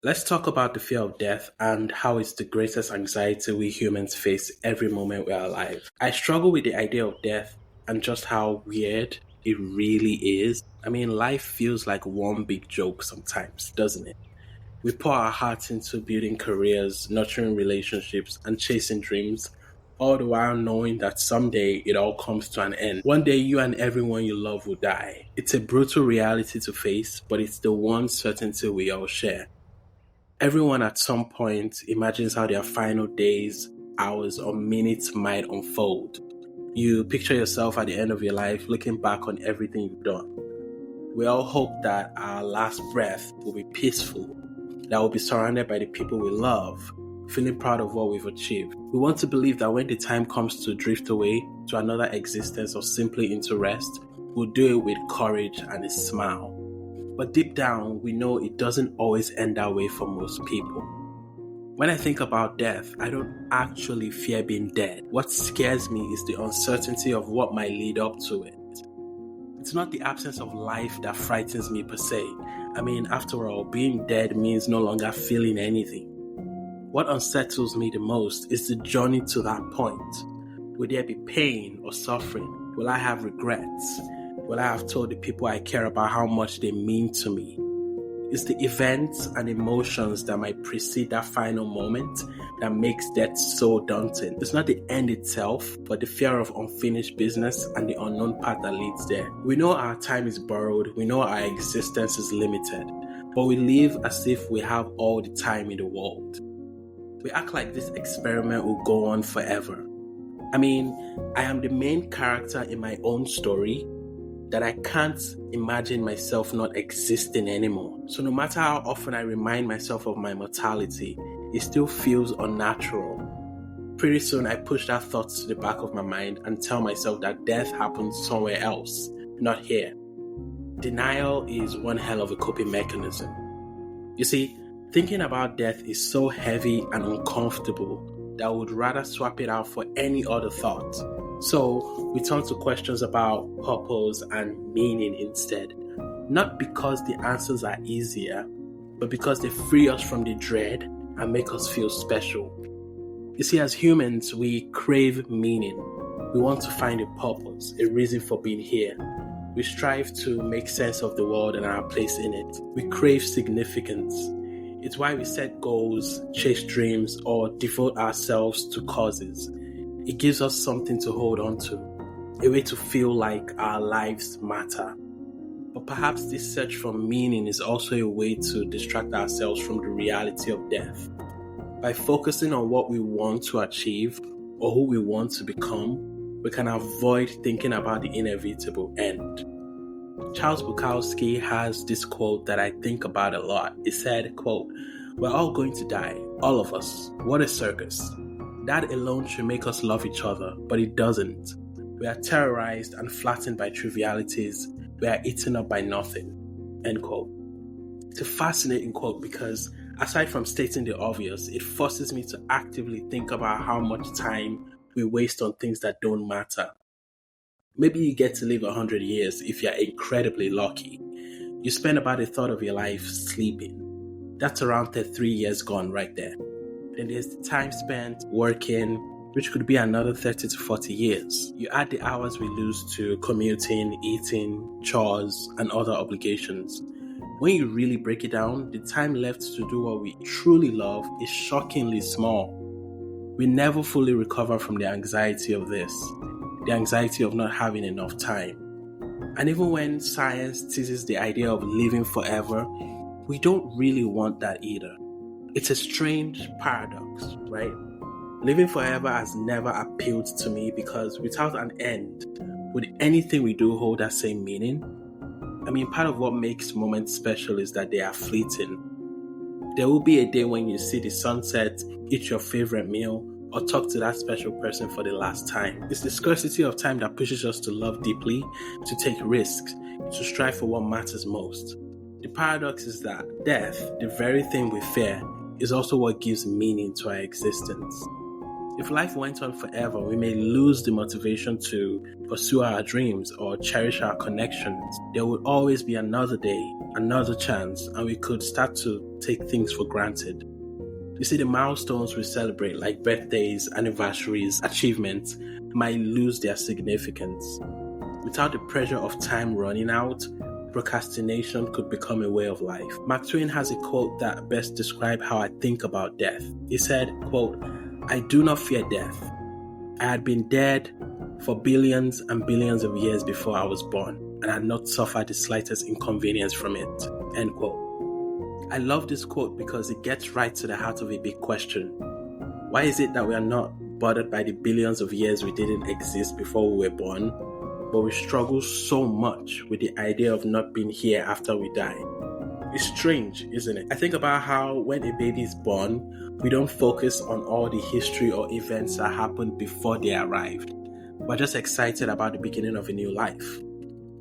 Let's talk about the fear of death and how it's the greatest anxiety we humans face every moment we're alive. I struggle with the idea of death and just how weird it really is. I mean, life feels like one big joke sometimes, doesn't it? We pour our hearts into building careers, nurturing relationships, and chasing dreams, all the while knowing that someday it all comes to an end. One day you and everyone you love will die. It's a brutal reality to face, but it's the one certainty we all share. Everyone at some point imagines how their final days, hours, or minutes might unfold. You picture yourself at the end of your life looking back on everything you've done. We all hope that our last breath will be peaceful, that we'll be surrounded by the people we love, feeling proud of what we've achieved. We want to believe that when the time comes to drift away to another existence or simply into rest, we'll do it with courage and a smile. But deep down, we know it doesn't always end that way for most people. When I think about death, I don't actually fear being dead. What scares me is the uncertainty of what might lead up to it. It's not the absence of life that frightens me per se. I mean, after all, being dead means no longer feeling anything. What unsettles me the most is the journey to that point. Will there be pain or suffering? Will I have regrets? Will I have told the people I care about how much they mean to me? It's the events and emotions that might precede that final moment that makes death so daunting. It's not the end itself, but the fear of unfinished business and the unknown path that leads there. We know our time is borrowed, we know our existence is limited, but we live as if we have all the time in the world. We act like this experiment will go on forever. I mean, I am the main character in my own story that I can't imagine myself not existing anymore. So no matter how often I remind myself of my mortality, it still feels unnatural. Pretty soon I push that thought to the back of my mind and tell myself that death happens somewhere else, not here. Denial is one hell of a coping mechanism. You see, thinking about death is so heavy and uncomfortable that I would rather swap it out for any other thought. So we turn to questions about purpose and meaning instead. Not because the answers are easier, but because they free us from the dread and make us feel special. You see, as humans, we crave meaning. We want to find a purpose, a reason for being here. We strive to make sense of the world and our place in it. We crave significance. It's why we set goals, chase dreams, or devote ourselves to causes. It gives us something to hold on to, a way to feel like our lives matter. But perhaps this search for meaning is also a way to distract ourselves from the reality of death. By focusing on what we want to achieve or who we want to become, we can avoid thinking about the inevitable end. Charles Bukowski has this quote that I think about a lot. He said, quote, "We're all going to die, all of us. What a circus." That alone should make us love each other, but it doesn't. We are terrorized and flattened by trivialities. We are eaten up by nothing. End quote. It's a fascinating quote because, aside from stating the obvious, it forces me to actively think about how much time we waste on things that don't matter. Maybe you get to live 100 years if you're incredibly lucky. You spend about a third of your life sleeping. That's around 33 years gone right there. Then there's the time spent working, which could be another 30 to 40 years. You add the hours we lose to commuting, eating, chores, and other obligations. When you really break it down, the time left to do what we truly love is shockingly small. We never fully recover from the anxiety of this, the anxiety of not having enough time. And even when science teases the idea of living forever, we don't really want that either. It's a strange paradox, right? Living forever has never appealed to me because without an end, would anything we do hold that same meaning? I mean, part of what makes moments special is that they are fleeting. There will be a day when you see the sunset, eat your favorite meal, or talk to that special person for the last time. It's the scarcity of time that pushes us to love deeply, to take risks, to strive for what matters most. The paradox is that death, the very thing we fear, is also what gives meaning to our existence. If life went on forever, we may lose the motivation to pursue our dreams or cherish our connections. There would always be another day, another chance, and we could start to take things for granted. You see, the milestones we celebrate, like birthdays, anniversaries, achievements, might lose their significance. Without the pressure of time running out, procrastination could become a way of life. Mark Twain has a quote that best describes how I think about death. He said, quote, "I do not fear death. I had been dead for billions and billions of years before I was born, and had not suffered the slightest inconvenience from it." End quote. I love this quote because it gets right to the heart of a big question. Why is it that we are not bothered by the billions of years we didn't exist before we were born, but we struggle so much with the idea of not being here after we die? It's strange, isn't it? I think about how when a baby is born, we don't focus on all the history or events that happened before they arrived. We're just excited about the beginning of a new life.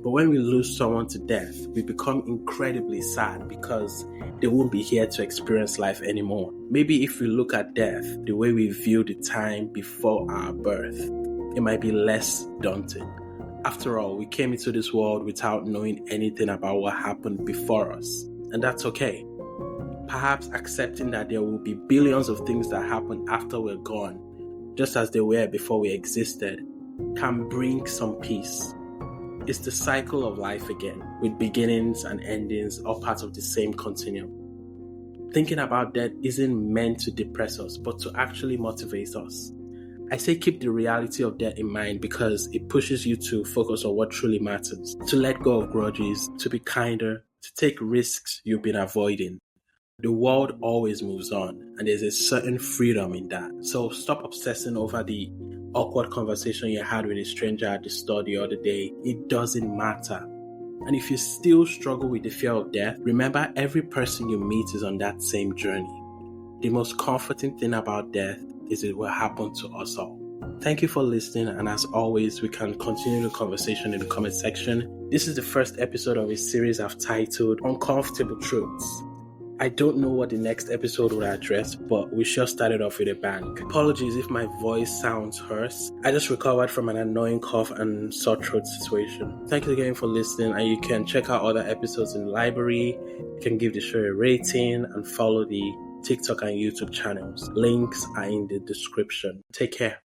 But when we lose someone to death, we become incredibly sad because they won't be here to experience life anymore. Maybe if we look at death the way we view the time before our birth, it might be less daunting. After all, we came into this world without knowing anything about what happened before us, and that's okay. Perhaps accepting that there will be billions of things that happen after we're gone, just as they were before we existed, can bring some peace. It's the cycle of life again, with beginnings and endings all part of the same continuum. Thinking about death isn't meant to depress us, but to actually motivate us. I say keep the reality of death in mind because it pushes you to focus on what truly matters, to let go of grudges, to be kinder, to take risks you've been avoiding. The world always moves on, and there's a certain freedom in that. So stop obsessing over the awkward conversation you had with a stranger at the store the other day. It doesn't matter. And if you still struggle with the fear of death, remember every person you meet is on that same journey. The most comforting thing about death is it will happen to us all. Thank you for listening, and as always, we can continue the conversation in the comment section. This is the first episode of a series I've titled Uncomfortable Truths. I don't know what the next episode will address, but we sure started off with a bang. Apologies if my voice sounds hoarse. I just recovered from an annoying cough and sore throat situation. Thank you again for listening, and you can check out other episodes in the library. You can give the show a rating and follow the TikTok and YouTube channels. Links are in the description. Take care.